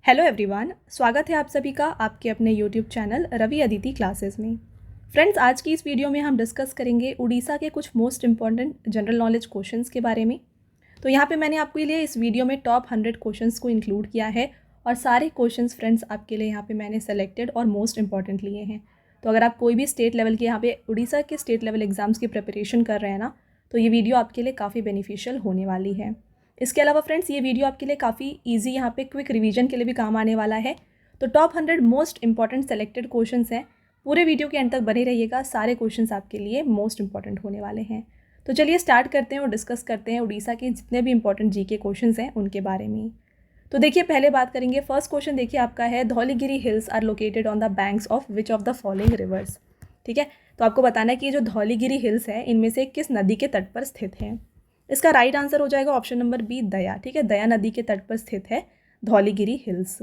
Hello everyone, स्वागत है आप सभी का आपके अपने YouTube channel Ravi Aditi classes में। फ्रेंड्स, आज की इस वीडियो में हम डिस्कस करेंगे उड़ीसा के कुछ most important general knowledge questions के बारे में। तो यहाँ पे मैंने आपके लिए इस वीडियो में टॉप 100 क्वेश्चंस को इंक्लूड किया है और सारे क्वेश्चंस फ्रेंड्स आपके लिए यहाँ पे मैंने सेलेक्टेड और मोस्ट इंपॉर्टेंट लिए हैं। तो अगर आप कोई भी स्टेट लेवल के यहाँ पे उड़ीसा के स्टेट लेवल एग्जाम्स की प्रिपरेशन कर रहे हैं ना, तो ये वीडियो आपके लिए काफ़ी बेनिफिशियल होने वाली है। इसके अलावा फ्रेंड्स, ये वीडियो आपके लिए काफ़ी इजी यहाँ पे क्विक रिवीजन के लिए भी काम आने वाला है। तो top 100 most important selected questions हैं। पूरे वीडियो के एंड तक बने रहिएगा, सारे क्वेश्चंस आपके लिए मोस्ट इंपॉर्टेंट होने वाले हैं। तो चलिए स्टार्ट करते हैं और डिस्कस करते हैं उड़ीसा के जितने भी इंपॉर्टेंट जीके क्वेश्चंस हैं उनके बारे में। तो देखिए, पहले बात करेंगे। फर्स्ट क्वेश्चन देखिए आपका है, Dhauligiri hills are located on the banks of which of the following rivers. ठीक है, तो आपको बताना है कि जो धौलीगिरी हिल्स है इनमें से किस नदी के तट पर स्थित है। इसका राइट आंसर हो जाएगा ऑप्शन नंबर बी, दया। ठीक है, दया नदी के तट पर स्थित है धौलीगिरी हिल्स।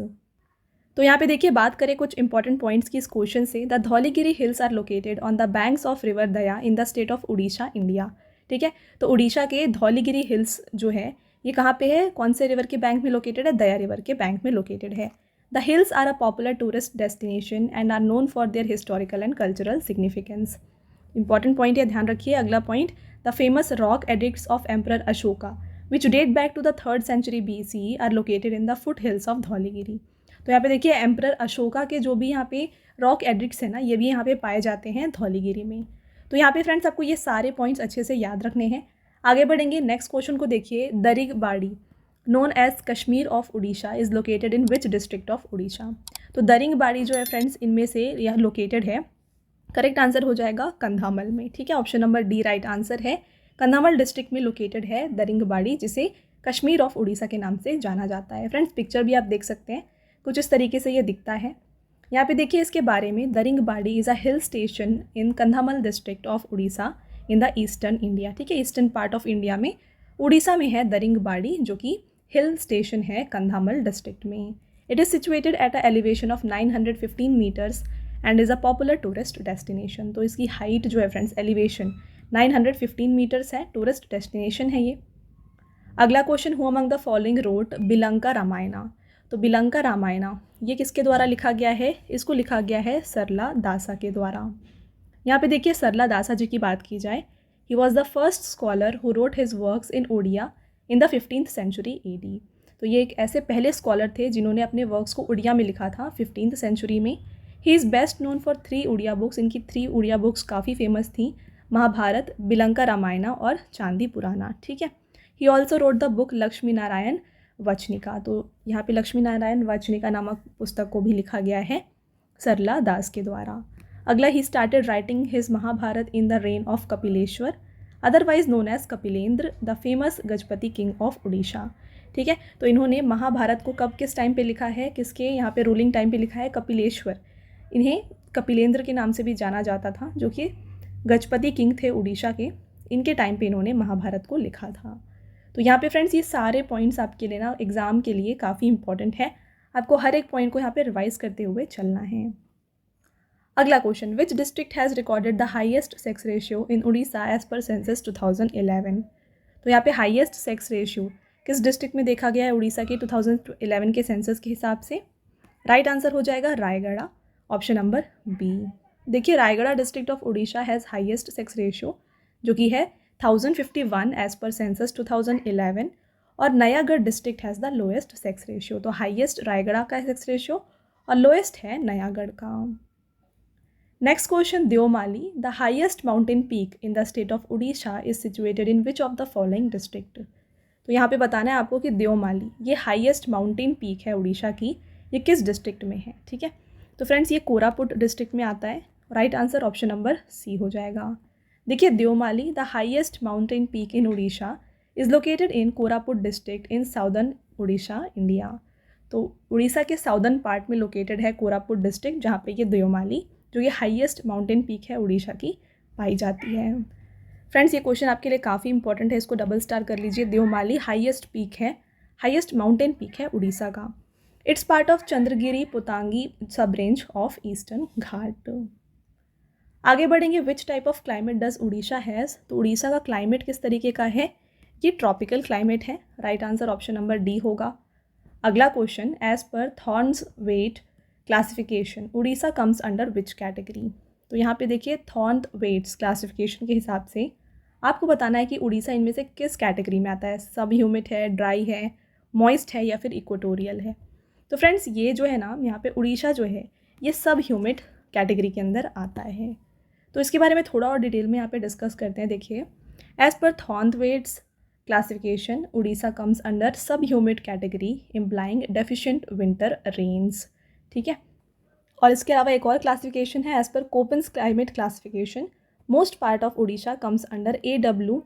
तो यहाँ पे देखिए, बात करें कुछ इंपॉर्टेंट पॉइंट्स की इस क्वेश्चन से। The Dhauligiri hills are located on the banks of river Daya in the state of Orissa, India. ठीक है, तो उड़ीसा के धौलीगिरी हिल्स जो है ये कहाँ पे है, कौन से रिवर के बैंक में लोकेटेड है, दया रिवर के बैंक में लोकेटेड है। The hills are a popular tourist destination and are known for their historical and cultural significance. Important point है, ध्यान रखिए। अगला point, the famous rock edicts of emperor Ashoka which date back to the 3rd century BCE are located in the foothills of Dhauligiri. तो यहाँ पे देखिए, emperor Ashoka के जो भी यहाँ पे रॉक एडिक्ट्स हैं ना, ये भी यहाँ पे पाए जाते हैं धौलीगिरी में। तो यहाँ पे फ्रेंड्स आपको ये सारे पॉइंट्स अच्छे से याद रखने हैं। आगे बढ़ेंगे, नेक्स्ट क्वेश्चन को देखिए। Daringbadi known as Kashmir of Orissa is located in which district of Orissa. तो दरिंगबाड़ी जो है फ्रेंड्स, इनमें से यह लोकेटेड है, करेक्ट आंसर हो जाएगा कंधामल में। ठीक है, option number D right answer है। कंधामल डिस्ट्रिक्ट में लोकेटेड है दरिंगबाड़ी, जिसे कश्मीर ऑफ उड़ीसा के नाम से जाना जाता है। फ्रेंड्स, पिक्चर भी आप देख सकते हैं, कुछ इस तरीके से ये दिखता है। यहाँ पे देखिए इसके बारे में, Daringbadi is a hill station in Kandhamal district of Orissa in the eastern India. ठीक है, ईस्टर्न पार्ट ऑफ इंडिया में उड़ीसा में है दरिंगबाड़ी, जो कि हिल स्टेशन है कंधामल डिस्ट्रिक्ट में। It is situated at a elevation of 915 meters and is a popular tourist destination. तो इसकी हाइट जो है फ्रेंड्स, एलिवेशन 915 मीटर्स है, टूरिस्ट डेस्टिनेशन है ये। अगला question, who among the following wrote Bilanka Ramayana. तो बिलंका रामायणा ये किसके द्वारा लिखा गया है, इसको लिखा गया है सरला दासा के द्वारा। यहाँ पे देखिए, सरला दासा जी की बात की जाए, he was the first scholar who wrote his works in Odia in the 15th century AD। तो ये एक ऐसे पहले स्कॉलर थे जिन्होंने अपने वर्क्स को उड़िया में लिखा था 15th century में। He is best known for 3 Odia books. इनकी 3 उड़िया बुक्स काफ़ी फेमस थी, महाभारत, बिलंका रामायणा और चांदी पुराना। ठीक है, he also wrote the book Lakshmi Narayan Vachanika. तो यहाँ पे लक्ष्मी नारायण वचनिका नामक पुस्तक को भी लिखा गया है सरला दास के द्वारा। अगला, he started writing his Mahabharata in the reign of Kapileshwar, otherwise known as Kapilendra, the famous Gajapati king of Orissa. ठीक है, तो इन्होंने महाभारत को कब किस टाइम पे लिखा है, किसके यहाँ पे रूलिंग टाइम पे लिखा है, कपिलेश्वर। इन्हें कपिलेंद्र के नाम से भी जाना जाता था, जो कि गजपति किंग थे उड़ीसा के। इनके टाइम पे इन्होंने महाभारत को लिखा था। तो यहाँ पे फ्रेंड्स, ये सारे पॉइंट्स आपके लिए ना एग्जाम के लिए काफ़ी इंपॉर्टेंट है। आपको हर एक पॉइंट को यहाँ पे रिवाइज करते हुए चलना है। अगला question, which district has recorded the highest sex ratio in Orissa as per census 2011। तो यहाँ पे हाईएस्ट सेक्स रेशियो किस डिस्ट्रिक्ट में देखा गया है उड़ीसा के 2011 के सेंसस के हिसाब से। राइट आंसर हो जाएगा रायगढ़, ऑप्शन नंबर बी। देखिए, Raigarh district of Orissa has highest sex ratio, जो कि है 1051 एज पर सेंसस 2011, और Nayagarh district has the lowest sex ratio. तो हाईएस्ट रायगढ़ का सेक्स रेशियो और लोएस्ट है नयागढ़ का। Next question, Deomali the highest mountain peak in the state of Orissa is situated in which of the following district. तो यहाँ पे बताना है आपको कि देवमाली ये हाईएस्ट माउंटेन पीक है उड़ीसा की, ये किस डिस्ट्रिक्ट में है। ठीक है, तो फ्रेंड्स ये कोरापुट डिस्ट्रिक्ट में आता है। Right answer option number C हो जाएगा। देखिए, Deomali the highest mountain peak in Orissa is located in Koraput district in southern Orissa, India. तो उड़ीसा के साउदर्न पार्ट में लोकेटेड है कोरापुट डिस्ट्रिक्ट, जहाँ पे ये देवमाली जो ये हाईएस्ट माउंटेन पीक है उड़ीसा की पाई जाती है। फ्रेंड्स, ये क्वेश्चन आपके लिए काफ़ी इंपॉर्टेंट है, इसको डबल स्टार कर लीजिए। देवमाली हाईएस्ट पीक है, हाईएस्ट माउंटेन पीक है उड़ीसा का। It's part of Chandragiri Pottangi sub range of eastern Ghat. आगे बढ़ेंगे, which type of climate does Orissa has. तो उड़ीसा का क्लाइमेट किस तरीके का है, ये ट्रॉपिकल क्लाइमेट है। Right answer option number D होगा। अगला question, as per Thornthwaite classification Orissa comes under which category. तो यहाँ पे देखिए थॉर्न वेट्स क्लासिफिकेशन के हिसाब से आपको बताना है कि उड़ीसा इनमें से किस कैटेगरी में आता है, सब ह्यूमिड है, ड्राई है, मॉइस्ट है या फिर इक्वेटोरियल है। तो फ्रेंड्स ये जो है ना यहाँ पे उड़ीसा जो है ये सब ह्यूमिड कैटेगरी के अंदर आता है। तो इसके बारे में थोड़ा और डिटेल में यहाँ पे डिस्कस करते हैं। देखिए, as per Thornthwaite's classification Orissa comes under sub humid category implying deficient winter rains. ठीक है, और इसके अलावा एक और क्लासिफिकेशन है, as per Koppen's climate classification most part of Orissa comes under AW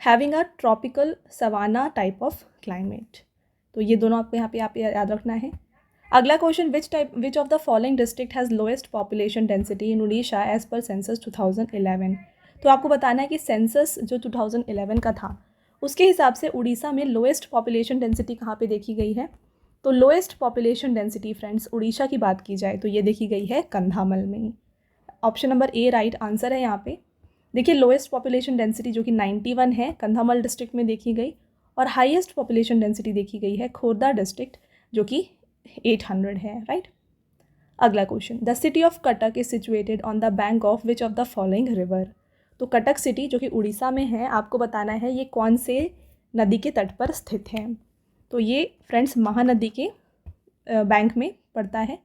having a tropical savanna type of climate. तो ये दोनों आपको यहाँ पे याद रखना है। अगला question, which of the following district has lowest population density in Orissa as per census 2011। तो आपको बताना है कि सेंसस जो 2011 का था उसके हिसाब से उड़ीसा में लोएस्ट पॉपुलेशन डेंसिटी कहाँ पे देखी गई है। तो lowest population density friends Orissa की बात की जाए तो ये देखी गई है कंधामल में। Option number A right answer है यहाँ पे। देखिए, लोएस्ट पॉपुलेशन डेंसिटी जो कि 91 है कंधामल डिस्ट्रिक्ट में देखी गई, और हाईएस्ट पॉपुलेशन डेंसिटी देखी गई है खोर्धा डिस्ट्रिक्ट जो कि 800 है। राइट। अगला question, the city of Cuttack is situated on the bank of which of the following river. तो कटक सिटी जो कि उड़ीसा में है, आपको बताना है ये कौन से नदी के तट पर स्थित है। तो ये फ्रेंड्स महानदी के बैंक में पड़ता है।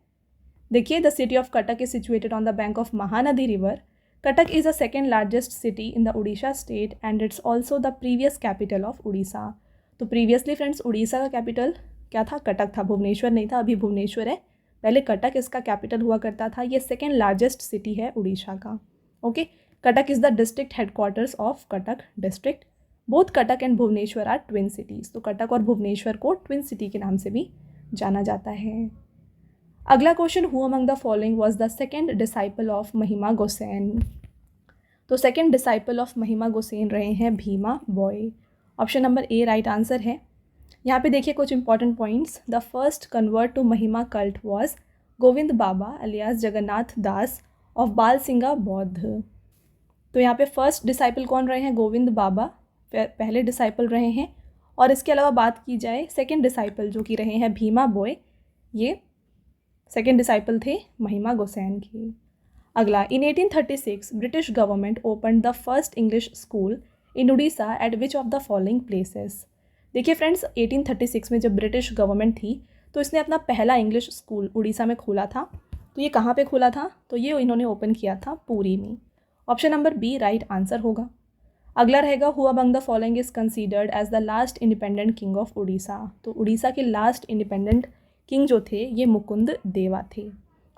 देखिए, the city of Cuttack is situated on the bank of Mahanadi river. Cuttack is the second largest city in the Orissa state and it's also the previous capital of Orissa. तो प्रीवियसली फ्रेंड्स उड़ीसा का कैपिटल क्या था, कटक था, भुवनेश्वर नहीं था, अभी भुवनेश्वर है, पहले कटक इसका कैपिटल हुआ करता था। ये सेकेंड लार्जेस्ट सिटी है उड़ीसा का। Okay, Cuttack is the district headquarters of Cuttack district. Both Cuttack and Bhubaneswar are twin cities. तो कटक और भुवनेश्वर को ट्विन सिटी के नाम से भी जाना जाता है। अगला question, who among the following was the second disciple of Mahima Gosain. तो second disciple of Mahima Gosain रहे हैं Bhima Bhoi. Option number A right answer है। यहाँ पे देखिए कुछ important points. The first convert to Mahima cult was Govind Baba alias Jagannath Das of Balasinga Boudh. तो यहाँ पे फर्स्ट डिसाइपल कौन रहे हैं, गोविंद बाबा पहले डिसाइपल रहे हैं। और इसके अलावा बात की जाए सेकेंड डिसाइपल जो कि रहे हैं भीमा बॉय, ये सेकेंड डिसाइपल थे महिमा गोसेन के। अगला, इन 1836 British government open the first English school in Orissa eight which of the following places. देखिए फ्रेंड्स, 1836 में जब ब्रिटिश गवर्नमेंट थी तो इसने अपना पहला इंग्लिश स्कूल उड़ीसा में खोला था। तो ये कहाँ पे खोला था, तो ये इन्होंने ओपन किया था पुरी में। Option number B right answer होगा। अगला रहेगा, who among the following is considered as the last independent king of Orissa. तो उड़ीसा के लास्ट इंडिपेंडेंट किंग जो थे ये मुकुंद देवा थे।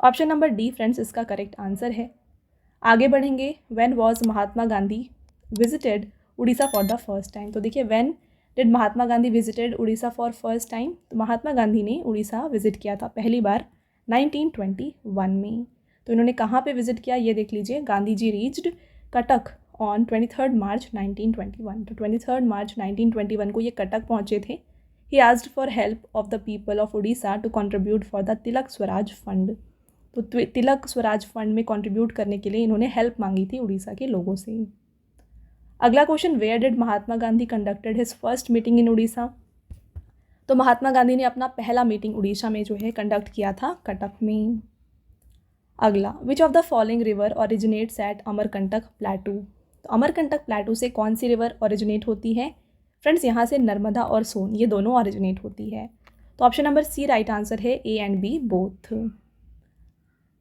ऑप्शन नंबर डी फ्रेंड्स इसका करेक्ट आंसर है। आगे बढ़ेंगे, when was Mahatma Gandhi visited Orissa for the first time. तो देखिए, when did Mahatma Gandhi visited Orissa for first time. तो महात्मा गांधी ने उड़ीसा विजिट किया था पहली बार 1921 में। तो इन्होंने कहाँ पे विजिट किया ये देख लीजिए, गांधी जी रीच्ड कटक ऑन 23 मार्च 1921। तो 23 मार्च 1921 को ये कटक पहुँचे थे। He asked for help of the people of Orissa to contribute for the Tilak Swaraj fund. तो तिलक स्वराज फंड में कंट्रीब्यूट करने के लिए इन्होंने हेल्प मांगी थी उड़ीसा के लोगों से। अगला question, where did Mahatma Gandhi conducted his first meeting in Orissa. तो महात्मा गांधी ने अपना पहला मीटिंग उड़ीसा में जो है कंडक्ट किया था कटक में। अगला, which of the following river originates at Amarkantak plateau. तो अमरकंटक प्लेटू से कौन सी रिवर ओरिजिनेट होती है फ्रेंड्स, यहाँ से नर्मदा और सोन ये दोनों ओरिजिनेट होती है। तो option number C right answer है, ए एंड बी बोथ।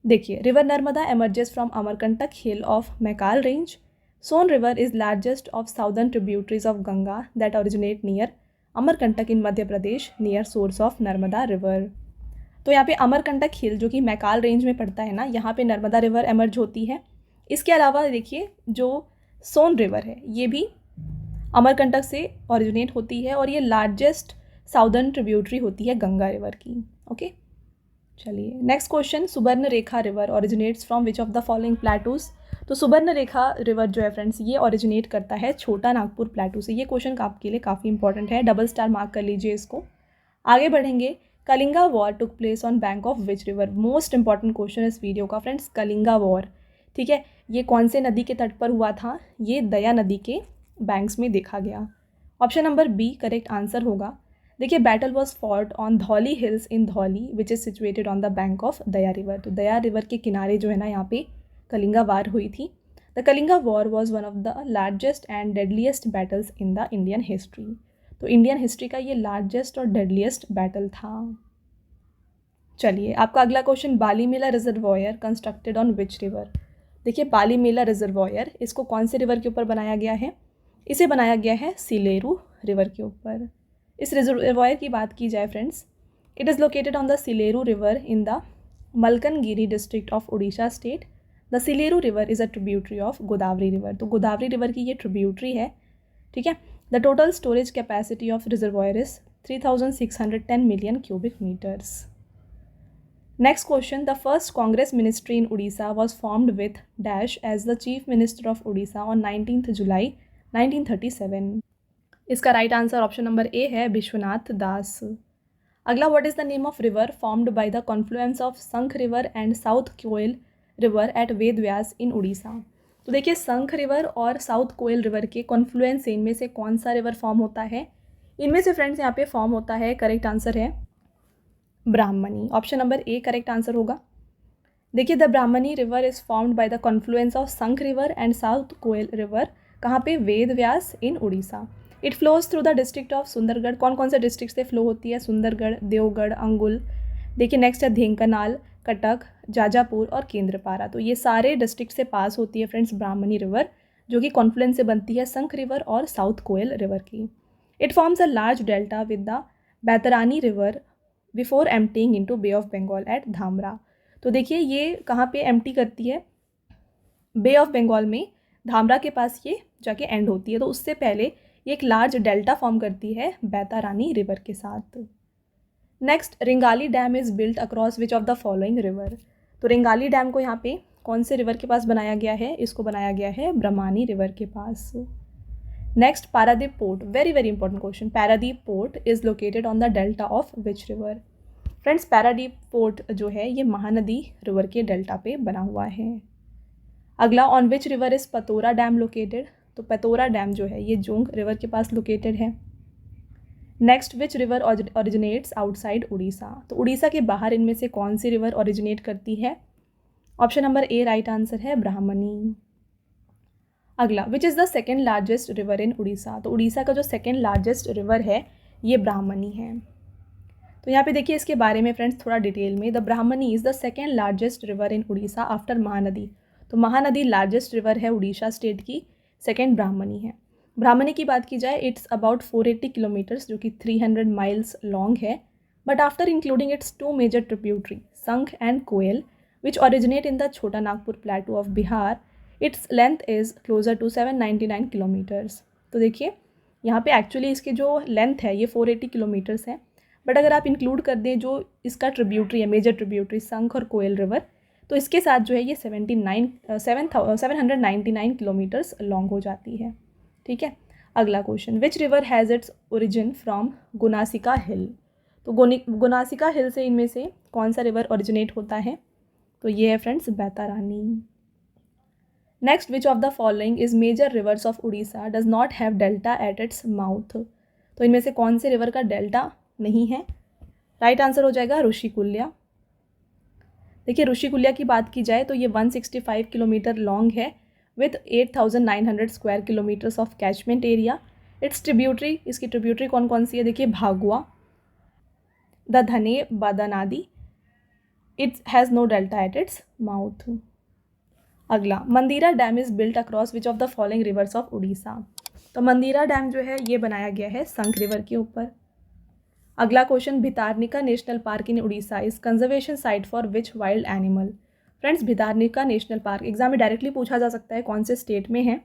देखिए, river Narmada emerges from Amarkantak hill of Maikal range. Son river is largest of southern tributaries of Ganga that originate near Amarkantak in Madhya Pradesh near source of Narmada river. तो यहाँ पे अमरकंटक हिल जो कि मैकाल रेंज में पड़ता है ना, यहाँ पे नर्मदा रिवर एमर्ज होती है। इसके अलावा देखिए जो सोन रिवर है ये भी अमरकंटक से ओरिजिनेट होती है और ये लार्जेस्ट साउदर्न ट्रिब्यूटरी होती है गंगा रिवर की। ओके, चलिए next question, Subarnarekha river originates from which of the following plateaus. तो सुबर्ण रेखा रिवर जो है फ्रेंड्स ये ओरिजिनेट करता है छोटा नागपुर प्लेटू से। ये क्वेश्चन आपके लिए काफ़ी इंपॉर्टेंट है, डबल स्टार मार्क कर लीजिए इसको। आगे बढ़ेंगे, Kalinga war took place on bank of which river. Most important question इस वीडियो का फ्रेंड्स, कलिंगा वॉर। ठीक है, ये कौन से नदी के तट पर हुआ था, ये दया नदी के बैंक्स में देखा गया। Option number B correct answer होगा। देखिए battle was fought on Dhauli hills in Dhauli which is situated on the bank of Daya river. तो दया रिवर के किनारे जो है ना यहाँ पे कलिंगा वार हुई थी। The Kalinga war was one of the largest and deadliest battles in the Indian history. तो इंडियन हिस्ट्री का ये लार्जेस्ट और डेडलीस्ट बैटल था। चलिए आपका अगला question, Balimela reservoir constructed on which river. देखिए बालीमेला रिजर्वॉयर, इसको कौन से रिवर के ऊपर बनाया गया है? इसे बनाया गया है सिलेरू रिवर के ऊपर। इस रिजर्वॉयर की बात की जाए friends, it is located on the Sileru river in the Malkangiri district of Orissa state. The Sileru river is a tributary of Godavari river. तो गोदावरी रिवर की ये ट्रिब्यूटरी है, ठीक है। The total storage capacity of reservoir is 3610 million cubic metres. Next question, the first Congress ministry in Orissa was formed with dash as the chief minister of Orissa on 19 July 1937। इसका right answer option number A है विश्वनाथ दास। अगला, what is the name of river formed by the confluence of Sankh river and south Koel river at Ved Vyas in Orissa. तो देखिए Sankh river और south Koel river के confluence से इनमें से कौन सा रिवर फॉर्म होता है? इनमें से फ्रेंड्स यहाँ पे फॉर्म होता है, करेक्ट आंसर है Brahmani. Option number A correct answer होगा। देखिए the Brahmani river is formed by the confluence of Sankh river and south Koel river, कहाँ पे? Ved Vyas in Orissa. It flows through the district of Sundargarh. कौन कौन से डिस्ट्रिक्ट से फ्लो होती है? सुंदरगढ़, देवगढ़, अंगुल। देखिए नेक्स्ट है ढेंकनाल, कटक, जाजापुर और केंद्रपारा। तो ये सारे डिस्ट्रिक्ट से पास होती है फ्रेंड्स ब्राह्मणी रिवर, जो कि कॉन्फ्लुएंस से बनती है संख रिवर और साउथ कोयल रिवर की। It forms a large delta with the Baitarani river before emptying into bay of Bengal at Dhamra. तो देखिए ये कहाँ पे एम्प्टी करती है? बे ऑफ बंगाल में धामरा के पास ये जाके एंड होती है। तो उससे पहले ये एक लार्ज डेल्टा फॉर्म करती है बैतारानी रिवर के साथ। Next, Rengali dam is built across which of the following river. तो रिंगाली डैम को यहाँ पे कौन से रिवर के पास बनाया गया है? इसको बनाया गया है ब्रह्मानी रिवर के पास। Next, Paradip port, very very important question. Paradip port is located on the delta of which river. Friends Paradip port जो है ये महानदी रिवर के डेल्टा पे बना हुआ है। अगला, on which river is Patora dam located. तो पतोरा डैम जो है ये जोंग रिवर के पास लोकेटेड है। Next, which river originates outside Orissa. तो उड़ीसा के बाहर इनमें से कौन सी रिवर ओरिजिनेट करती है? Option number A right answer है ब्राह्मणी। अगला, which is the second largest river in Orissa. तो उड़ीसा का जो सेकेंड लार्जेस्ट रिवर है ये ब्राह्मणी है। तो यहाँ पे देखिए इसके बारे में फ्रेंड्स थोड़ा डिटेल में, the Brahmani is the second largest river in Orissa after Mahanadi. तो महानदी लार्जेस्ट रिवर है उड़ीसा स्टेट की, सेकेंड ब्राह्मणी है। ब्राह्मणी की बात की जाए, इट्स अबाउट 480 किलोमीटर्स, जो कि 300 माइल्स लॉन्ग है। But after including its two major tributary Sankh and Koel which originate in the Chota Nagpur plateau of Bihar, its length is closer to 799 kilometers. तो देखिए यहाँ पे एक्चुअली इसके जो लेंथ है ये 480 किलोमीटर्स है, बट अगर आप इंक्लूड कर दें जो इसका ट्रिब्यूटरी है, मेजर ट्रिब्यूटरी संख और कोयल रिवर, तो इसके साथ जो है ये 799 किलोमीटर्स लॉन्ग हो जाती है, ठीक है। अगला question, which river has its origin from Gunasika hill. तो गुनासिका हिल से इनमें से कौन सा रिवर ओरिजिनेट होता है? तो ये है friends Baitarani. Next, which of the following is major rivers of Orissa does not have delta at its mouth. तो इनमें से कौन से रिवर का डेल्टा नहीं है? राइट आंसर हो जाएगा ऋषिकुल्या। देखिए ऋषिकुल्या की बात की जाए तो ये 165 किलोमीटर लॉन्ग है with 8900 square kilometers of catchment area. Its tributary, इसकी ट्रिब्यूटरी कौन कौन सी है? देखिए Bhagua, the Dhane, Badanadi. It has no delta at its mouth. अगला, Mandira dam is built across which of the following rivers of Orissa. तो मंदिरा डैम जो है ये बनाया गया है संख रिवर के ऊपर। अगला क्वेश्चन, Bhitarkanika national park in Orissa is conservation site for which wild animal. Friends Bhitarkanika national park exam में डायरेक्टली पूछा जा सकता है कौन से स्टेट में है,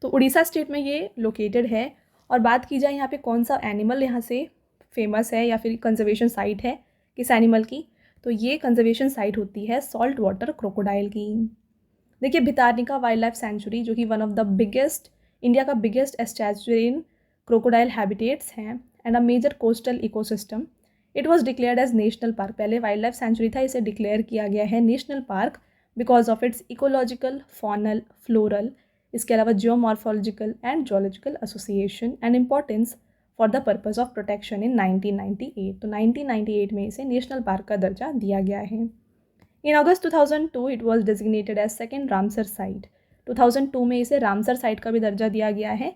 तो उड़ीसा स्टेट में ये लोकेटेड है। और बात की जाए यहाँ पे कौन सा एनिमल यहाँ से फेमस है या फिर कंजर्वेशन साइट है किस एनिमल की, तो ये कंजर्वेशन साइट होती है सॉल्ट वाटर क्रोकोडाइल की। देखिए भितारनिका वाइल्ड लाइफ सेंचुरी जो कि one of the biggest, India का बिगेस्ट एस्चुरिन क्रोकोडाइल हैबिटेट्स हैं and a major coastal ecosystem. It was declared as national park, पहले वाइल्ड लाइफ सेंचुरी था, इसे डिक्लेयर किया गया है national park because of its ecological, faunal, floral, इसके अलावा geomorphological and zoological association and importance for the purpose of protection in 1998। तो 1998 में इसे नेशनल पार्क का दर्जा दिया गया है। In August 2002 it was designated as second Ramsar site. 2002 में इसे रामसर साइट का भी दर्जा दिया गया है।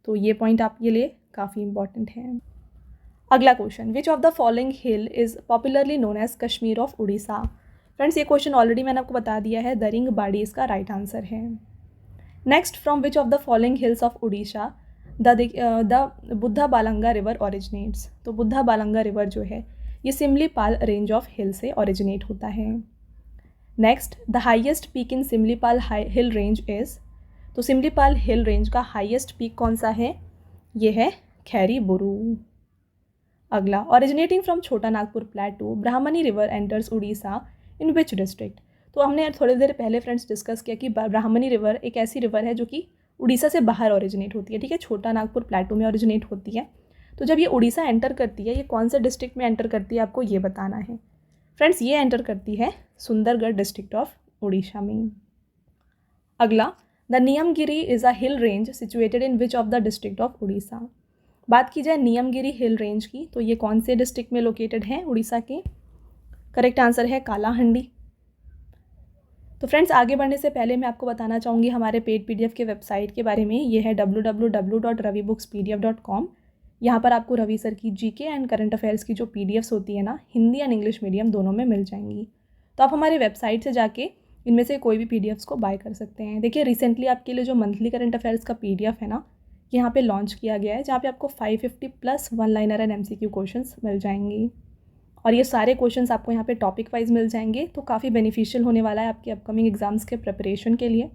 तो ये पॉइंट आपके लिए काफ़ी इंपॉर्टेंट है। अगला question, which of the following hill is popularly known as Kashmir of Orissa. Friends ये क्वेश्चन ऑलरेडी मैंने आपको बता दिया है, दरिंगबाड़ी इसका राइट आंसर है। Next, from which of the following hills of Orissa the Budhabalanga river originates. तो बुद्धा बालंगा रिवर जो है ये सिमलीपाल रेंज ऑफ हिल से ओरिजिनेट होता है। Next, the highest peak in Similipal hill range is. तो सिमलीपाल हिल रेंज का हाइएस्ट पीक कौन सा है? ये है खैरी बुरू। अगला, ओरिजिनेटिंग फ्रॉम छोटा नागपुर प्लेटू ब्राह्मणी river enters Orissa in which district. तो हमने थोड़ी देर पहले फ्रेंड्स डिस्कस किया कि ब्राह्मणी रिवर एक ऐसी रिवर है जो कि उड़ीसा से बाहर ओरिजिनेट होती है, ठीक है, छोटा नागपुर प्लेटू में ओरिजिनेट होती है। तो जब ये उड़ीसा एंटर करती है, ये कौन से डिस्ट्रिक्ट में एंटर करती है आपको ये बताना है। फ्रेंड्स ये एंटर करती है सुंदरगढ़ डिस्ट्रिक्ट ऑफ उड़ीसा में। अगला, the Niyamgiri is a hill range situated in which of the district of Orissa. बात की जाए नियमगिरी हिल रेंज की, तो ये कौन से डिस्ट्रिक्ट में लोकेटेड है उड़ीसा के? करेक्ट आंसर है कालाहंडी। तो फ्रेंड्स आगे बढ़ने से पहले मैं आपको बताना चाहूँगी हमारे पेड पीडीएफ के वेबसाइट के बारे में। ये है www.ravibookspdf.com। यहाँ पर आपको रवि सर की जीके एंड करंट अफेयर्स की जो पीडीएफ्स होती है ना, हिंदी एंड इंग्लिश मीडियम दोनों में मिल जाएंगी। तो आप हमारे वेबसाइट से जाके इनमें से कोई भी पीडीएफ्स को बाय कर सकते हैं। देखिए रिसेंटली आपके लिए जो मंथली करंट अफेयर्स का पीडीएफ है ना, यहाँ पे लॉन्च किया गया है, जहाँ पे आपको 550 plus one liner and MCQ questions मिल जाएंगे। और ये सारे क्वेश्चंस आपको यहाँ पे टॉपिक वाइज मिल जाएंगे, तो काफ़ी बेनिफिशियल होने वाला है आपके अपकमिंग एग्जाम्स के प्रिपरेशन के लिए।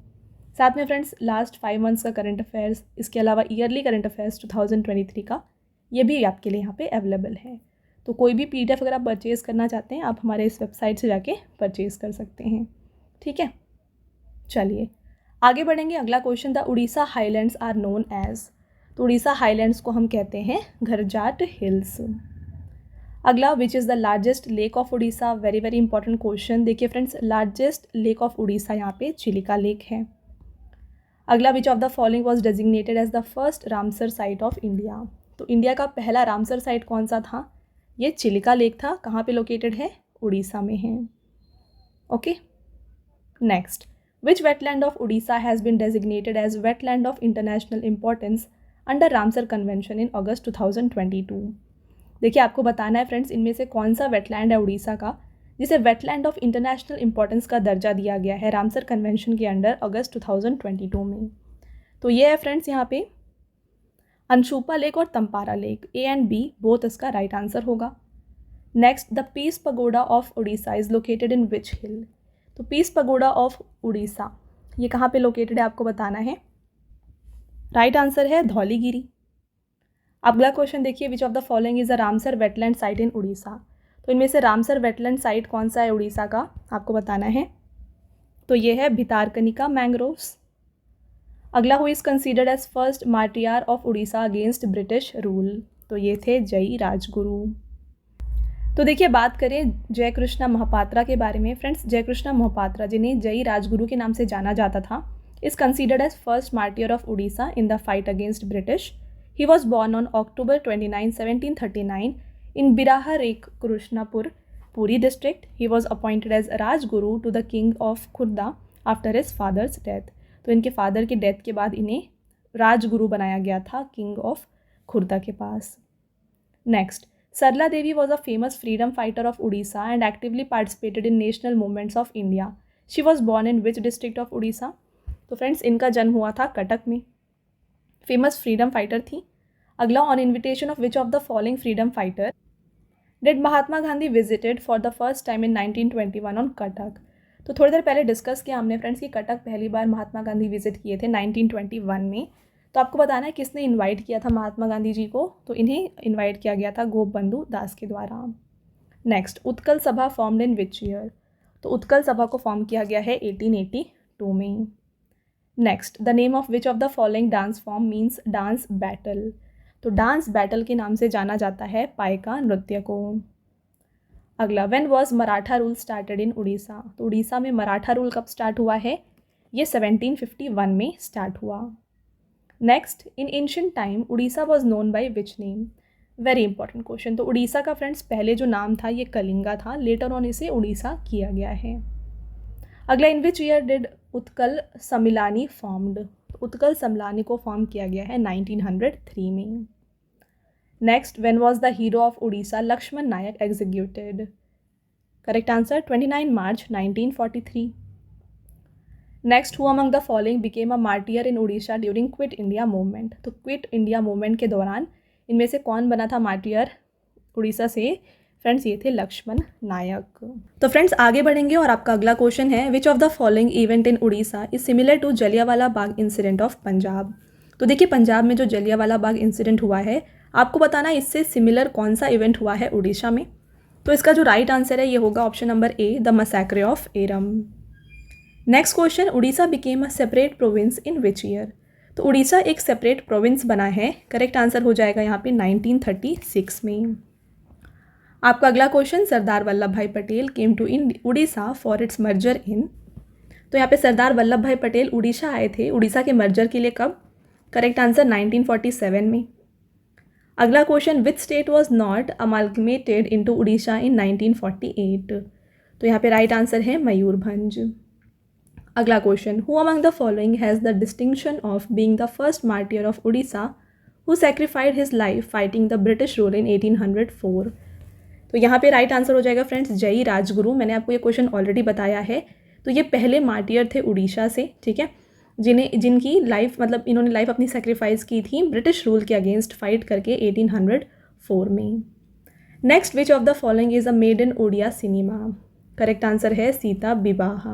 साथ में फ्रेंड्स लास्ट 5 मंथ्स का करंट अफेयर्स, इसके अलावा ईयरली करंट अफेयर्स 2023 का, ये भी आपके लिए यहाँ पे अवेलेबल है। तो कोई भी पीडीएफ अगर आप परचेज़ करना चाहते हैं, आप हमारे इस वेबसाइट से जाके परचेज़ कर सकते हैं, ठीक है। चलिए आगे बढ़ेंगे। अगला question, the Orissa highlands are known as. तो उड़ीसा हाईलैंड्स को हम कहते हैं घरजाट हिल्स। अगला, which is the largest lake of Orissa. Very very important question. देखिए friends, largest lake of Orissa यहाँ पे चिलिका लेक है। अगला, which of the following was designated as the first Ramsar site of India. तो इंडिया का पहला रामसर साइट कौन सा था? ये चिलिका लेक था। कहाँ पे लोकेटेड है? उड़ीसा में है। Okay, next, which wetland of Orissa has been designated as wetland of international importance under Ramsar convention in August 2022। देखिए आपको बताना है फ्रेंड्स, इनमें से कौन सा वेटलैंड है उड़ीसा का जिसे वेटलैंड ऑफ इंटरनेशनल इंपॉर्टेंस का दर्जा दिया गया है रामसर कन्वेंशन के अंडर अगस्त 2022 में। तो ये है फ्रेंड्स यहाँ पे अंशुपा लेक और Tampara lake, A and B both इसका राइट आंसर होगा। Next, the peace pagoda of Orissa is located in which hill. तो पीस पगोडा ऑफ उड़ीसा ये कहाँ पे लोकेटेड है आपको बताना है। राइट आंसर है धौलीगिरी। अगला क्वेश्चन देखिए, which of the following is a Ramsar wetland site in Orissa. तो इनमें से रामसर वेटलैंड साइट कौन सा है उड़ीसा का, आपको बताना है। तो ये है भितारकनिका मैंग्रोव्स। अगला, who is considered as first martyr of Orissa against British rule. तो ये थे जय राजगुरु। तो देखिए बात करें जय कृष्णा महापात्रा के बारे में। फ्रेंड्स जय कृष्णा महापात्रा, जिन्हें जय राजगुरु के नाम से जाना जाता था, is considered as first martyr of Orissa in the fight against British. He was born on October 29, 1739 in Biraharik, Krishnapur, Puri district. He was appointed as Rajguru to the king of Khurda after his father's death. तो इनके father के death के बाद इन्हें राजगुरु बनाया गया था king of Khurda के पास। Next, Sarala Devi was a famous freedom fighter of Orissa and actively participated in national movements of India. She was born in which district of Orissa. तो फ्रेंड्स इनका जन्म हुआ था कटक में। फेमस फ्रीडम फाइटर थी। अगला, on invitation of which of the following freedom fighter did Mahatma Gandhi visited for the first time in 1921 on Cuttack. तो थोड़ी देर पहले डिस्कस किया हमने फ्रेंड्स कि कटक पहली बार महात्मा गांधी विजिट किए थे 1921 में। तो आपको बताना है किसने इनवाइट किया था महात्मा गांधी जी को। तो इन्हें इनवाइट किया गया था गोपबंधु दास के द्वारा। नेक्स्ट, उत्कल सभा फॉर्म्ड इन विच ईयर। तो उत्कल सभा को फॉर्म किया गया है 1882 में। Next, the name of which of the following dance form means dance battle. तो डांस बैटल के नाम से जाना जाता है पाइका नृत्य को। अगला, when was Maratha rule started in Orissa. तो उड़ीसा में मराठा रूल कब स्टार्ट हुआ है? ये 1751 में स्टार्ट हुआ। Next, in ancient time Orissa was known by which name? Very important question. तो उड़ीसा का फ्रेंड्स पहले जो नाम था ये कलिंगा था, लेटर ऑन इसे उड़ीसा किया गया है। अगला, in which year did Utkal Sammilani formed? Utkal Sammilani को फॉर्म किया गया है 1903 में। Next, when was the hero of Orissa Laxman Nayak executed? Correct answer 29 March 1943। Next, who among the following became a martyr in Orissa during quit India movement? तो क्विट इंडिया मूवमेंट के दौरान इनमें से कौन बना था मार्टियर उड़ीसा से? फ्रेंड्स ये थे लक्ष्मण नायक। तो फ्रेंड्स आगे बढ़ेंगे और आपका अगला क्वेश्चन है, which of the following event in Orissa is similar to Jallianwala Bagh incident of Punjab? तो देखिए पंजाब में जो जलियांवाला बाग इंसिडेंट हुआ है, आपको बताना है इससे सिमिलर कौन सा इवेंट हुआ है उड़ीसा में। तो इसका जो राइट आंसर है ये होगा option number A, the massacre of Eram. Next question, Orissa became a separate province in which year? तो उड़ीसा एक सेपरेट प्रोविंस बना है, करेक्ट आंसर हो जाएगा यहाँ पे 1936 में। आपका अगला question, Sardar Vallabh Bhai Patel came to in Orissa for its merger in? तो यहाँ पे सरदार वल्लभ भाई पटेल उड़ीसा आए थे उड़ीसा के मर्जर के लिए कब? करेक्ट आंसर 1947 में। अगला question, which state was not amalgamated into Orissa in 1948? तो यहाँ पे राइट आंसर है मयूरभंज। अगला question, who among the following has the distinction of being the first martyr of Orissa who sacrificed his life fighting the British rule in 1804? तो यहाँ पे right answer हो जाएगा फ्रेंड्स जयी राजगुरु। मैंने आपको ये क्वेश्चन ऑलरेडी बताया है। तो ये पहले मार्टियर थे उड़ीसा से, ठीक है, जिनकी लाइफ मतलब इन्होंने लाइफ अपनी सेक्रीफाइस की थी ब्रिटिश रूल के अगेंस्ट फाइट करके 1804 में। Next, which of the following is a made in Odia cinema? Correct answer है सीता विवाह।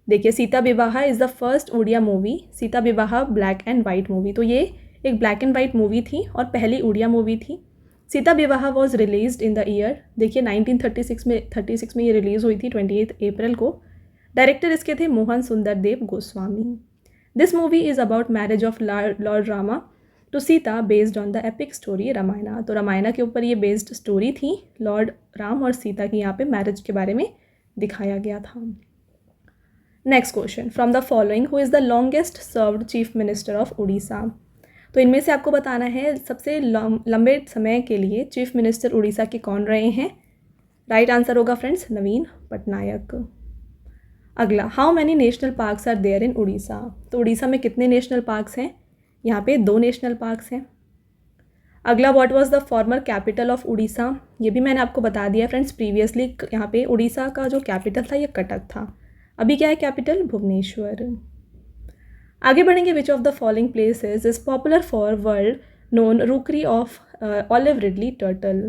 देखिए Sita Vivah is the first Odia movie. Sita Vivah black and white movie, तो ये एक ब्लैक एंड वाइट मूवी थी और पहली उड़िया मूवी थी। सीता विवाह was released in the year, देखिए 1936 में ये रिलीज़ हुई थी 28 अप्रैल को। डायरेक्टर इसके थे Mohan Sundar Dev Goswami. This movie is about marriage of lord Rama to Sita based on the epic story Ramayana. तो रामायणा के ऊपर ये बेस्ड स्टोरी थी, लॉर्ड राम और सीता की यहाँ पे मैरिज के बारे में दिखाया गया था। Next question, from the following who is the longest served chief minister of Orissa? तो इनमें से आपको बताना है सबसे लंबे समय के लिए चीफ मिनिस्टर उड़ीसा के कौन रहे हैं। राइट आंसर होगा फ्रेंड्स नवीन पटनायक। अगला, how many national parks are there in Orissa? तो उड़ीसा में कितने नेशनल पार्क्स हैं? यहाँ पे 2 नेशनल पार्क्स हैं। अगला, what was the former capital of Orissa? ये भी मैंने आपको बता दिया फ्रेंड्स प्रीवियसली। यहाँ पे उड़ीसा का जो कैपिटल था ये कटक था, अभी क्या है कैपिटल? भुवनेश्वर। आगे बढ़ेंगे, which of the following places is popular for world known rookery of olive ridley turtle?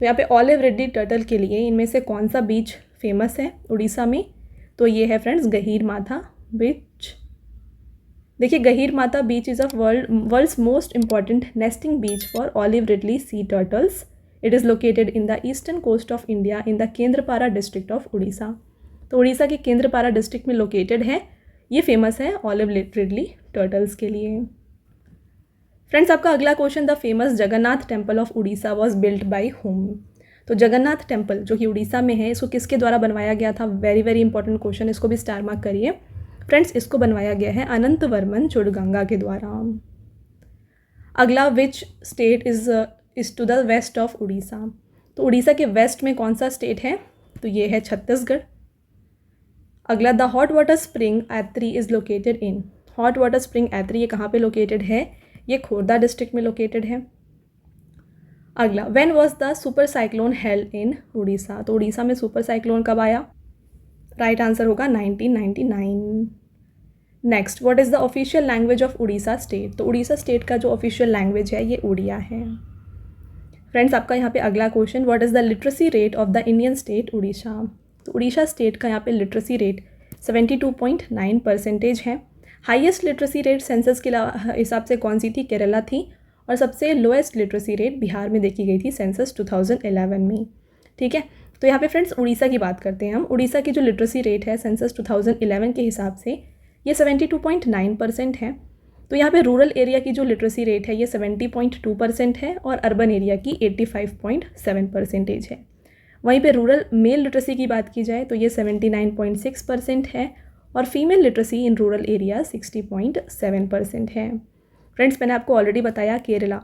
तो यहाँ पे ऑलिव रिडली टर्टल के लिए इनमें से कौन सा बीच फेमस है उड़ीसा में? तो ये है फ्रेंड्स गहीर माथा बीच। देखिए Gahirmatha beach is of world's most important nesting beach for olive ridley sea turtles. It is located in the eastern coast of India in the Kendrapara district of Orissa. तो उड़ीसा के केंद्रपारा डिस्ट्रिक्ट में लोकेटेड है, ये फेमस है olive Ridley turtles के लिए। Friends आपका अगला question, the famous Jagannath temple of Orissa was built by home? तो जगन्नाथ टेम्पल जो कि उड़ीसा में है इसको किसके द्वारा बनवाया गया था? वेरी वेरी इंपॉर्टेंट क्वेश्चन, इसको भी स्टार मार्क करिए फ्रेंड्स। इसको बनवाया गया है अनंत वर्मन चुड़गंगा के द्वारा। अगला, which state is to the west of Orissa? तो उड़ीसा के वेस्ट में कौन सा स्टेट है? तो ये है छत्तीसगढ़। अगला, the hot water spring Atri is located in? Hot water spring Atri ये कहाँ पे लोकेटेड है? ये खोर्धा डिस्ट्रिक्ट में लोकेटेड है। अगला, when was the super cyclone held in Orissa? तो उड़ीसा में सुपर साइक्लोन कब आया? राइट आंसर होगा 1999। Next, what is the official language of Orissa state? तो उड़ीसा स्टेट का जो ऑफिशियल लैंग्वेज है ये उड़िया है। फ्रेंड्स आपका यहाँ पे अगला question, what is the literacy rate of the Indian state Orissa? तो उड़ीसा स्टेट का यहाँ पे लिटरेसी रेट 72.9% है। हाईएस्ट लिटरेसी रेट सेंसस के हिसाब से कौन सी थी? केरला थी। और सबसे लोएस्ट लिटरेसी रेट बिहार में देखी गई थी सेंसस 2011 में। ठीक है, तो यहाँ पे फ्रेंड्स उड़ीसा की बात करते हैं हम। उड़ीसा की जो लिटरेसी रेट है सेंसस 2011 के हिसाब से ये 72.9% है। तो यहाँ पे रूरल एरिया की जो लिटरेसी रेट है ये 70.2% है और अर्बन एरिया की 85.7% है। वहीं पे रूरल मेल लिटरेसी की बात की जाए तो ये 79.6% है और female literacy in rural area 60.7% है। फ्रेंड्स, मैंने आपको ऑलरेडी बताया केरला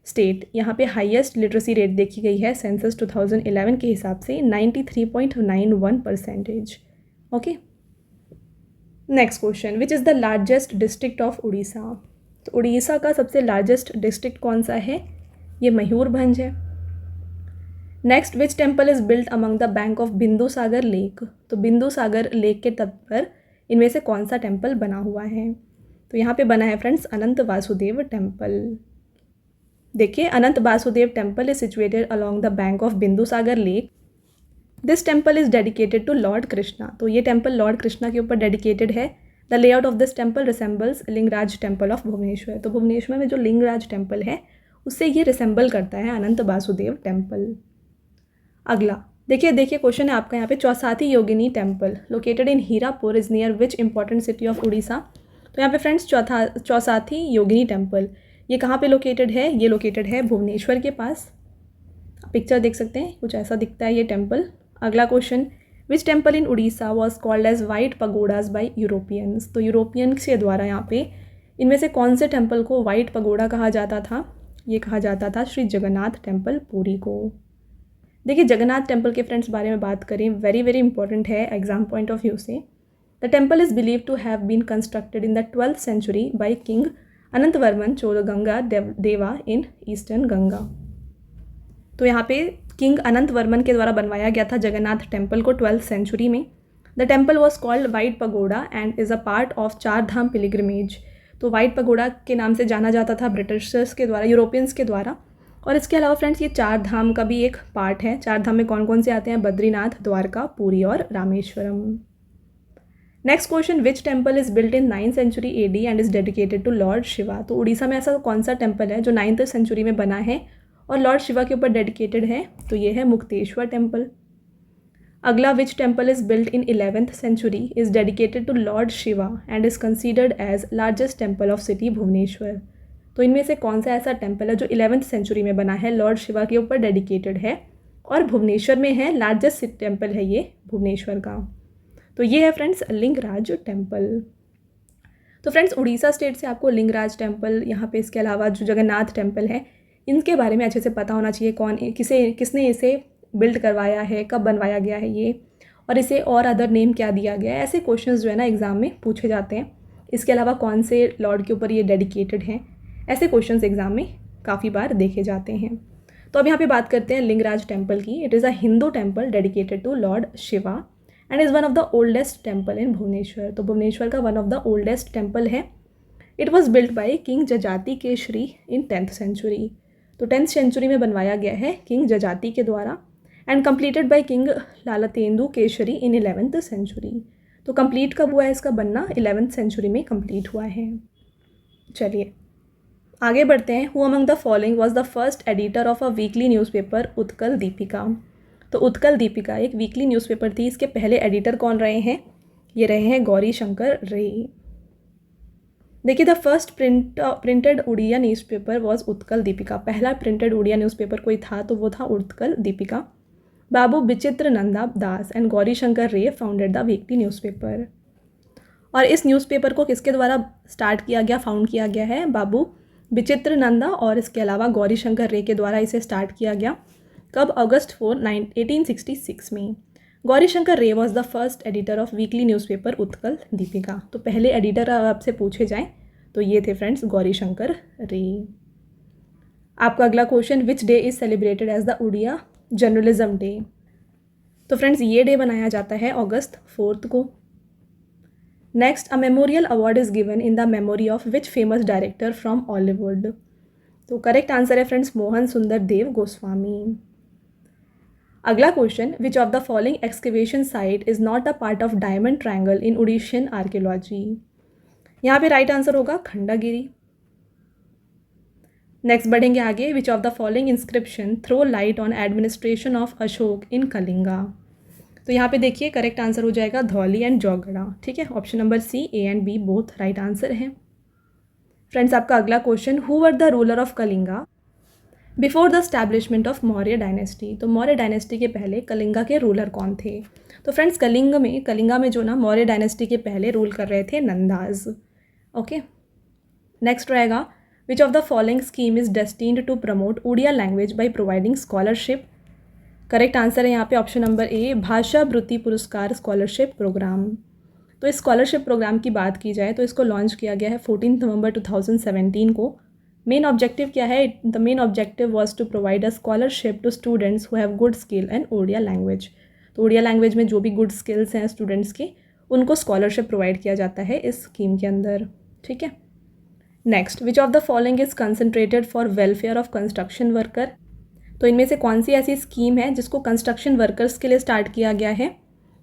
स्टेट, यहाँ पे हाईएस्ट लिटरेसी रेट देखी गई है सेंसस 2011 के हिसाब से 93.91%। Okay, next question, which is the largest district of Orissa. तो उड़ीसा का सबसे लार्जेस्ट डिस्ट्रिक्ट कौन सा है? ये मयूरभंज है। Next, which temple is built among the bank of Bindu Sagar lake. तो बिंदु सागर लेक के तट पर इनमें से कौन सा टेम्पल बना हुआ है? तो यहाँ पे बना है फ्रेंड्स अनंत वासुदेव टेम्पल। देखिए, Ananta Vasudev temple is situated along the bank of Bindu Sagar lake. This temple is dedicated to lord Krishna. तो ये टेम्पल लॉर्ड कृष्णा के ऊपर डेडिकेटेड है। The layout of this temple resembles Lingaraj temple of Bhubaneswar. तो भुवनेश्वर में जो लिंगराज टेम्पल है उससे ये रिसेंबल करता है अनंत वासुदेव टेम्पल। अगला देखिए क्वेश्चन है आपका यहाँ पे, Chausathi Yogini temple located in Hirapur is near which important city of Orissa. तो यहाँ पे फ्रेंड्स चौसाथी योगिनी टेम्पल ये कहाँ पे लोकेटेड है? ये लोकेटेड है भुवनेश्वर के पास। पिक्चर देख सकते हैं, कुछ ऐसा दिखता है ये टेम्पल। अगला question, which temple in Orissa was called as white pagodas by Europeans. तो यूरोपियंस के द्वारा यहाँ पे इनमें से कौन से टेम्पल को वाइट पगोडा कहा जाता था? ये कहा जाता था श्री जगन्नाथ टेम्पल पुरी को। देखिए, जगन्नाथ टेम्पल के फ्रेंड्स बारे में बात करें, वेरी वेरी इंपॉर्टेंट है एग्जाम पॉइंट ऑफ व्यू से। The temple is believe to have been constructed in the 12th century by king Anantavarman Cholaganga Deva in eastern Ganga. तो यहाँ पे किंग अनंतवर्मन के द्वारा बनवाया गया था जगन्नाथ टेम्पल को 12th सेंचुरी में। The temple was called white pagoda and is a part of चार धाम पिलिग्रिमेज। तो वाइट पगोडा के नाम से जाना जाता था ब्रिटिशर्स के द्वारा, यूरोपियंस के द्वारा। और इसके अलावा फ्रेंड्स ये चार धाम का भी एक पार्ट है। चार धाम में कौन कौन से आते हैं? बद्रीनाथ, द्वारका, पुरी और Rameswaram. Next question, which temple is built in 9th century AD and is dedicated to lord Shiva. तो उड़ीसा में ऐसा कौन सा टेम्पल है जो 9th सेंचुरी में बना है और लॉर्ड शिवा के ऊपर डेडिकेटेड है? तो ये है मुक्तेश्वर टेम्पल। अगला, which temple is built in 11th century is dedicated to lord Shiva and is considered as largest temple of city Bhubaneswar. तो इनमें से कौन सा ऐसा टेम्पल है जो 11th सेंचुरी में बना है, लॉर्ड शिवा के ऊपर डेडिकेटेड है और भुवनेश्वर में है, लार्जेस्ट टेम्पल है ये भुवनेश्वर का। तो ये है फ्रेंड्स लिंगराज टेम्पल। तो फ्रेंड्स, उड़ीसा स्टेट से आपको लिंगराज टेम्पल, यहाँ पे इसके अलावा जो जगन्नाथ टेम्पल है, इनके बारे में अच्छे से पता होना चाहिए। किसने इसे बिल्ड करवाया है, कब बनवाया गया है ये, और इसे और अदर नेम क्या दिया गया है। ऐसे क्वेश्चंस जो है ना एग्ज़ाम में पूछे जाते हैं। इसके अलावा कौन से लॉर्ड के ऊपर ये डेडिकेटेड हैं, ऐसे क्वेश्चंस एग्जाम में काफ़ी बार देखे जाते हैं। तो अब यहाँ पे बात करते हैं लिंगराज टेम्पल की। It is a Hindu temple dedicated to lord Shiva and is one of the oldest temple in Bhubaneswar. तो भुवनेश्वर का one of the oldest temple है। It was built by king Jajati Keshari in 10th century. तो 10th सेंचुरी में बनवाया गया है king Jajati के द्वारा and completed by king Lalatendu Keshari in 11th century. तो कंप्लीट कब हुआ है इसका बनना? 11th सेंचुरी में कंप्लीट हुआ है। चलिए आगे बढ़ते हैं। Who among the following was the first editor of a weekly newspaper Utkal Deepika. तो उत्कल दीपिका एक वीकली न्यूज़पेपर थी, इसके पहले एडिटर कौन रहे हैं? ये रहे हैं गौरी शंकर रे। देखिए, the first printed Odia newspaper was Utkal Dipika. पहला प्रिंटेड उड़िया न्यूज़पेपर कोई था तो वो था Utkal Dipika. Babu Bichitra Nanda Das and Gauri Shankar Ray founded the weekly newspaper. और इस न्यूज़पेपर को किसके द्वारा स्टार्ट किया गया, फाउंड किया गया है? बाबू बिचित्र नंदा और इसके अलावा गौरी शंकर रे के द्वारा इसे स्टार्ट किया गया। कब? August 4, 1866 में। गौरी शंकर रे was the first editor of weekly newspaper Utkal Deepika. तो पहले एडिटर आपसे पूछे जाएँ तो ये थे फ्रेंड्स गौरी शंकर रे। आपका अगला question, which day is celebrated as the Odia journalism day. तो फ्रेंड्स ये डे बनाया जाता है August 4 को। Next, a memorial award is given in the memory of which famous director from Hollywood. तो करेक्ट आंसर है फ्रेंड्स मोहन सुंदर देव गोस्वामी। अगला question, which of the following excavation site is not a part of diamond triangle in Odishan archaeology. यहाँ पे right answer होगा Khandagiri. Next बढ़ेंगे आगे, which of the following inscription throw light on administration of Ashok in Kalinga. तो यहाँ पे देखिए करेक्ट आंसर हो जाएगा धौली एंड जौगड़ा। ठीक है, option number C, A and B both right answer हैं। फ्रेंड्स आपका अगला question, who were the ruler of Kalinga before the establishment of Maurya dynasty, तो मौर्य डायनेस्टी के पहले कलिंगा के रूलर कौन थे? तो फ्रेंड्स कलिंगा में जो ना मौर्य डायनेस्टी के पहले रूल कर रहे थे नंदाज। ओके, नेक्स्ट रहेगा which of the following scheme is destined to promote Odia language by providing scholarship? Correct answer है यहाँ पे ऑप्शन नंबर ए, भाषा वृत्ति पुरस्कार स्कॉलरशिप प्रोग्राम। तो इस स्कॉलरशिप प्रोग्राम की बात की जाए तो इसको लॉन्च किया गया है 14 नवंबर 2017 को। मेन ऑब्जेक्टिव क्या है? The main objective was to provide a scholarship to students who have good skill and Odia language. तो उड़िया लैंग्वेज में जो भी गुड स्किल्स हैं स्टूडेंट्स के, उनको स्कॉलरशिप प्रोवाइड किया जाता है इस स्कीम के अंदर। ठीक है, next, which of the following is concentrated for welfare of construction worker? तो इनमें से कौन सी ऐसी स्कीम है जिसको कंस्ट्रक्शन वर्कर्स के लिए स्टार्ट किया गया है?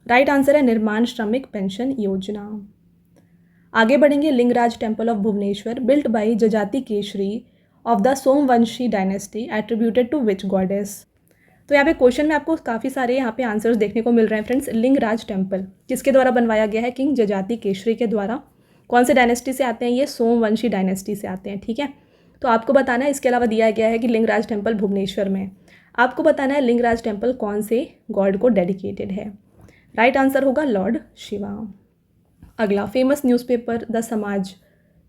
राइट आंसर है निर्माण श्रमिक पेंशन योजना। आगे बढ़ेंगे, Lingaraj temple of Bhubaneswar built by Jajati Keshari of the Somvanshi dynasty attributed to which goddess? तो यहाँ पे क्वेश्चन में आपको काफ़ी सारे यहाँ पे आंसर्स देखने को मिल रहे हैं फ्रेंड्स। लिंगराज टेम्पल किसके द्वारा बनवाया गया है? किंग जजाति केशरी के द्वारा। कौन से डायनेस्टी से आते हैं ये? सोमवंशी डायनेस्टी से आते हैं। ठीक है, तो आपको बताना है, इसके अलावा दिया गया है कि लिंगराज टेम्पल भुवनेश्वर में, आपको बताना है लिंगराज टेम्पल कौन से गॉड को डेडिकेटेड है। राइट आंसर होगा लॉर्ड शिवा। अगला, फेमस न्यूज़पेपर द समाज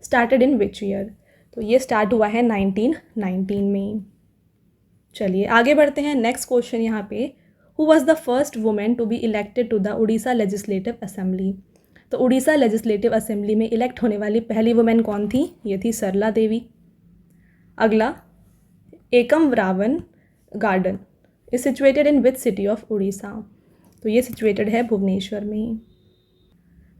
स्टार्टेड इन विच ईयर? तो ये स्टार्ट हुआ है 1919 में। चलिए आगे बढ़ते हैं, नेक्स्ट क्वेश्चन यहाँ पे, who was the first women to be elected to the Orissa legislative assembly? तो उड़ीसा लेजिस्लेटिव असेंबली में इलेक्ट होने वाली पहली वुमेन कौन थी? ये थी सरला देवी। अगला, एकम रावण garden is situated in which city of Orissa? तो ये सिचुएटेड है भुवनेश्वर में।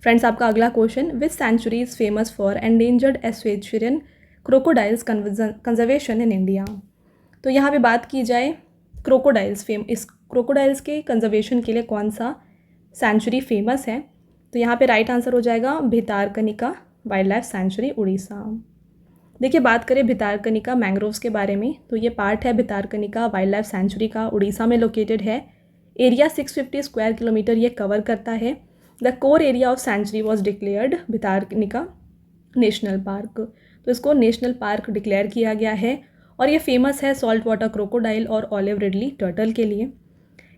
फ्रेंड्स, आपका अगला question, which sanctuary is famous for endangered estuarine crocodiles conservation in India? तो यहाँ पे बात की जाए क्रोकोडाइल्स इस क्रोकोडाइल्स के कंजर्वेशन के लिए कौन सा सेंचुरी फेमस है? तो यहाँ पे राइट आंसर हो जाएगा भितारकनिका वाइल्ड लाइफ सेंचुरी उड़ीसा। देखिए, बात करें भितारकनिका मैंग्रोव्स के बारे में, तो ये पार्ट है भितारकनिका वाइल्ड लाइफ सेंचुरी का, उड़ीसा में लोकेटेड है। एरिया 650 स्क्वायर किलोमीटर ये कवर करता है। The core area of sanctuary was declared Bhitarkanika national park. तो इसको नेशनल पार्क डिक्लेयर किया गया है और ये फेमस है सॉल्ट वाटर क्रोकोडाइल और ऑलिव रिडली टर्टल के लिए।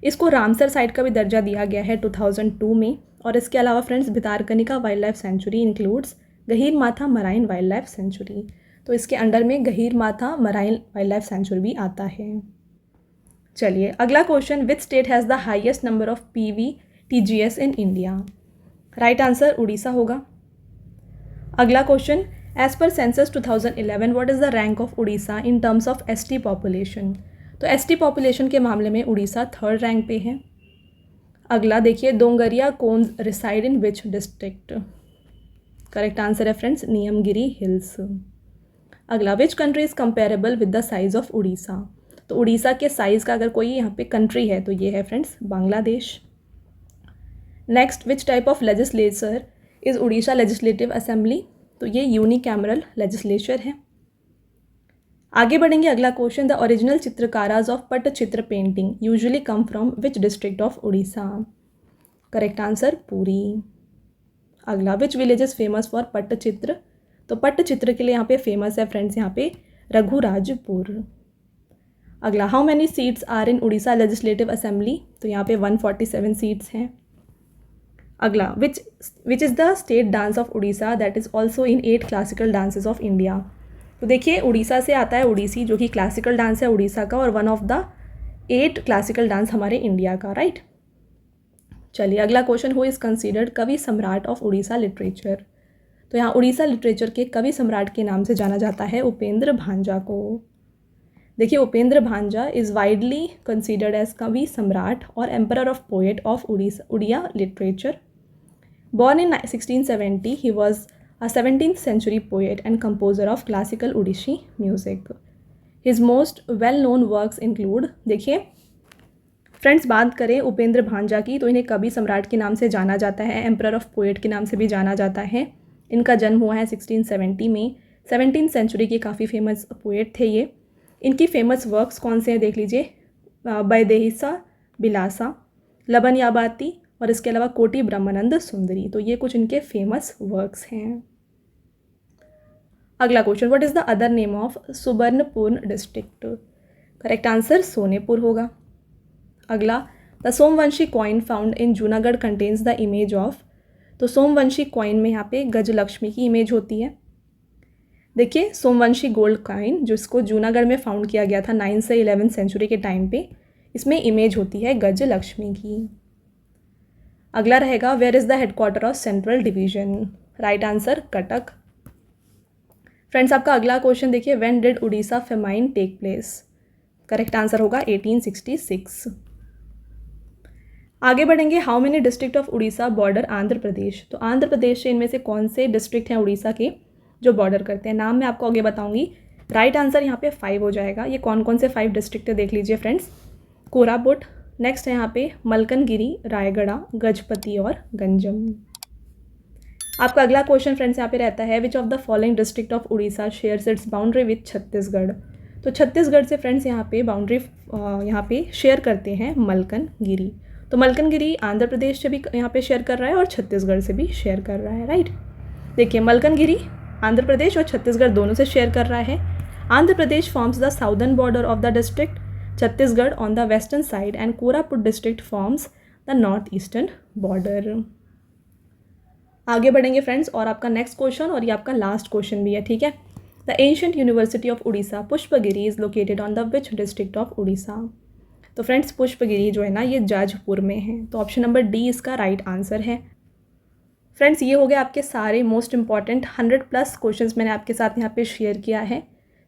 इसको रामसर साइट का भी दर्जा दिया गया है 2002 में। और इसके अलावा friends, Bhitarkanika wild life sanctuary includes Gahirmatha marine wild life sanctuary. तो इसके अंडर में गहीर माथा मराइन वाइल्ड लाइफ सेंचुरी भी आता है। चलिए अगला question, which state has the highest number of PVTGS in India? Right answer Orissa होगा। अगला question, as per census 2011 what is the rank of Orissa in terms of ST population? तो ST population के मामले में उड़ीसा 3rd रैंक पे है। अगला देखिए, Dongria Kondhs reside in which district? Correct answer है फ्रेंड्स नियमगिरी हिल्स। अगला, which country is comparable with the size of Orissa? तो उड़ीसा के साइज़ का अगर कोई यहाँ पे कंट्री है तो ये है friends Bangladesh. Next, which type of legislature is Orissa legislative assembly? तो ये यूनिकैमरल लेजिस्लेचर है। आगे बढ़ेंगे, अगला question, the original chitrakaras of Pattachitra painting usually come from which district of Orissa? Correct answer Puri. अगला, which village is famous for Pattachitra? तो पट्टचित्र के लिए यहाँ पे फेमस है फ्रेंड्स यहाँ पे रघुराजपुर। अगला, how many seats are in Orissa legislative assembly? तो यहाँ पे 147 सीट्स हैं। अगला, which is the state dance of Orissa that is also in 8 classical dances of India? तो देखिए, उड़ीसा से आता है ओडिसी जो कि क्लासिकल डांस है उड़ीसा का और one of the 8 classical dance हमारे इंडिया का, राइट। चलिए अगला क्वेश्चन, हु इज़ कंसीडर्ड कवि सम्राट ऑफ उड़ीसा लिटरेचर? तो यहाँ उड़ीसा लिटरेचर के कवि सम्राट के नाम से जाना जाता है उपेंद्र भांजा को। देखिए, उपेंद्र भांजा is widely considered as Kavi Samrat और emperor of poet of Odia literature. Born in 1670, he was a 17th century poet and composer of classical Odissi music. His most well-known works include, देखिए फ्रेंड्स, बात करें उपेंद्र भांजा की तो इन्हें कवि सम्राट के नाम से जाना जाता है, एम्परर ऑफ पोएट के नाम से भी जाना जाता है। इनका जन्म हुआ है 1670 में। 17th सेंचुरी के काफ़ी फेमस पोएट थे ये। इनकी फेमस वर्क्स कौन से हैं देख लीजिए, बैदेहिसा बिलासा, लबन याबाती और इसके अलावा कोटि ब्रह्मानंद सुंदरी। तो ये कुछ इनके फेमस वर्क्स हैं। अगला question, what is the other name of Subarnapur district? Correct answer Sonepur होगा। अगला, the Somvanshi coin found in Junagadh contains the image of. तो सोमवंशी कॉइन में यहाँ पे गजलक्ष्मी की इमेज होती है। देखिए, सोमवंशी गोल्ड कॉइन जिसको जूनागढ़ में फाउंड किया गया था 9 से 11 सेंचुरी के टाइम पे, इसमें इमेज होती है गजलक्ष्मी की। अगला रहेगा, where is the headquarter of central division. Right answer Cuttack. Friends, आपका अगला क्वेश्चन देखिए, when did Orissa famine take place. Correct answer होगा 1866। आगे बढ़ेंगे, how many district of Orissa border Andhra Pradesh. तो आंध्र प्रदेश से इनमें से कौन से डिस्ट्रिक्ट हैं उड़ीसा के जो बॉर्डर करते हैं। नाम मैं आपको आगे बताऊंगी। राइट आंसर यहाँ पे 5 हो जाएगा। ये कौन कौन से 5 डिस्ट्रिक्ट है देख लीजिए फ्रेंड्स। कोरापुट, नेक्स्ट है यहाँ पे मलकनगिरी, रायगढ़, गजपति और गंजम। आपका अगला क्वेश्चन फ्रेंड्स यहाँ पे रहता है, which of the following district of Orissa shares it's boundary with Chhattisgarh. तो छत्तीसगढ़ से फ्रेंड्स यहाँ पे बाउंड्री यहाँ पे शेयर करते हैं मलकनगिरी। तो मलकनगिरी आंध्र प्रदेश से भी यहाँ पे शेयर कर रहा है और छत्तीसगढ़ से भी शेयर कर रहा है। राइट, देखिए मलकनगिरी आंध्र प्रदेश और छत्तीसगढ़ दोनों से शेयर कर रहा है। Andhra Pradesh forms the southern border of the district, Chhattisgarh on the western side and Koraput district forms the north eastern border. आगे बढ़ेंगे फ्रेंड्स, और आपका नेक्स्ट क्वेश्चन और ये आपका लास्ट क्वेश्चन भी है, ठीक है। The ancient university of Orissa Pushpagiri is located on the which district of Orissa. तो फ्रेंड्स, पुष्पगिरी जो है ना ये जाजपुर में है। तो ऑप्शन नंबर डी इसका राइट आंसर है। फ्रेंड्स, ये हो गए आपके सारे मोस्ट इंपॉर्टेंट 100+ क्वेश्चंस मैंने आपके साथ यहाँ पे शेयर किया है।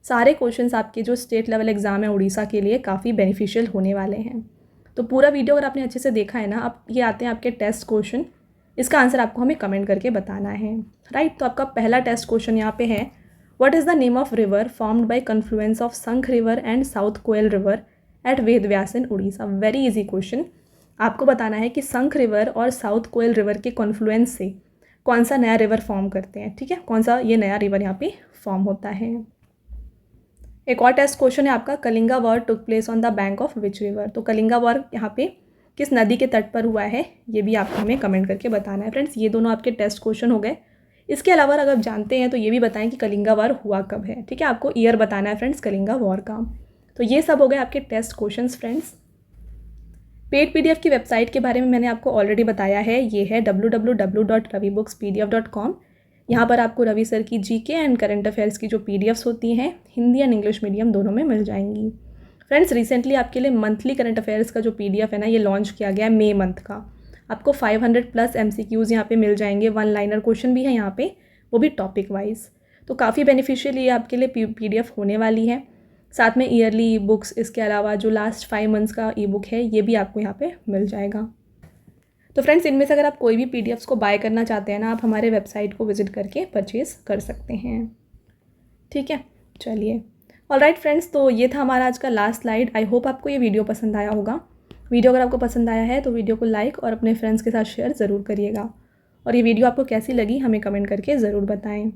सारे क्वेश्चंस आपके जो स्टेट लेवल एग्जाम है उड़ीसा के लिए काफ़ी बेनिफिशियल होने वाले हैं। तो पूरा वीडियो अगर आपने अच्छे से देखा है ना, अब ये आते हैं आपके टेस्ट क्वेश्चन। इसका आंसर आपको हमें कमेंट करके बताना है। राइट, तो आपका पहला टेस्ट क्वेश्चन यहाँ पे है, what is the name of river formed by confluence of Sankh river and south Koel river at Ved Vyas in Orissa. Very easy question. आपको बताना है कि संख रिवर और साउथ कोयल रिवर के कॉन्फ्लुएंस से कौन सा नया रिवर फॉर्म करते हैं, ठीक है, कौन सा ये नया रिवर यहाँ पे फॉर्म होता है। एक और टेस्ट क्वेश्चन है आपका, Kalinga war took place on the bank of which river. तो कलिंगा वॉर यहाँ पे किस नदी के तट पर हुआ है, ये भी आपको हमें कमेंट करके बताना है। फ्रेंड्स, ये दोनों आपके टेस्ट क्वेश्चन हो गए। इसके अलावा अगर आप जानते हैं तो ये भी बताएं कि कलिंगा वॉर हुआ कब है, ठीक है, आपको ईयर बताना है फ्रेंड्स कलिंगा वॉर का। तो ये सब हो गए आपके test questions friends. Paid PDF की वेबसाइट के बारे में मैंने आपको ऑलरेडी बताया है, ये है www.ravibookspdf.com। यहाँ पर आपको रवि सर की जीके एंड करंट अफेयर्स की जो पीडीएफ्स होती हैं हिंदी एंड इंग्लिश मीडियम दोनों में मिल जाएंगी। फ्रेंड्स, रिसेंटली आपके लिए मंथली करंट अफेयर्स का जो पीडीएफ है ना, ये लॉन्च किया गया है मई मंथ का। आपको 500+ MCQs यहाँ पे मिल जाएंगे, 1 लाइनर क्वेश्चन भी है यहाँ पे, वो भी टॉपिक वाइज। तो काफ़ी बेनिफिशियल ये आपके लिए पीडीएफ होने वाली है। साथ में ईयरली ई बुक्स, इसके अलावा जो लास्ट 5 मंथ्स का ई बुक है ये भी आपको यहाँ पे मिल जाएगा। तो फ्रेंड्स, इनमें से अगर आप कोई भी पीडीएफ्स को बाय करना चाहते हैं ना, आप हमारे वेबसाइट को विजिट करके परचेज़ कर सकते हैं, ठीक है। चलिए, ऑलराइट फ्रेंड्स, तो ये था हमारा आज का लास्ट स्लाइड। आई होप आपको ये वीडियो पसंद आया होगा। वीडियो अगर आपको पसंद आया है तो वीडियो को लाइक और अपने फ्रेंड्स के साथ शेयर ज़रूर करिएगा। और ये वीडियो आपको कैसी लगी हमें कमेंट करके ज़रूर बताएं।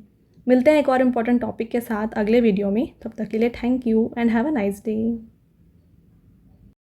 मिलते हैं एक और इम्पॉर्टेंट टॉपिक के साथ अगले वीडियो में। तब तक के लिए thank you and have a nice day.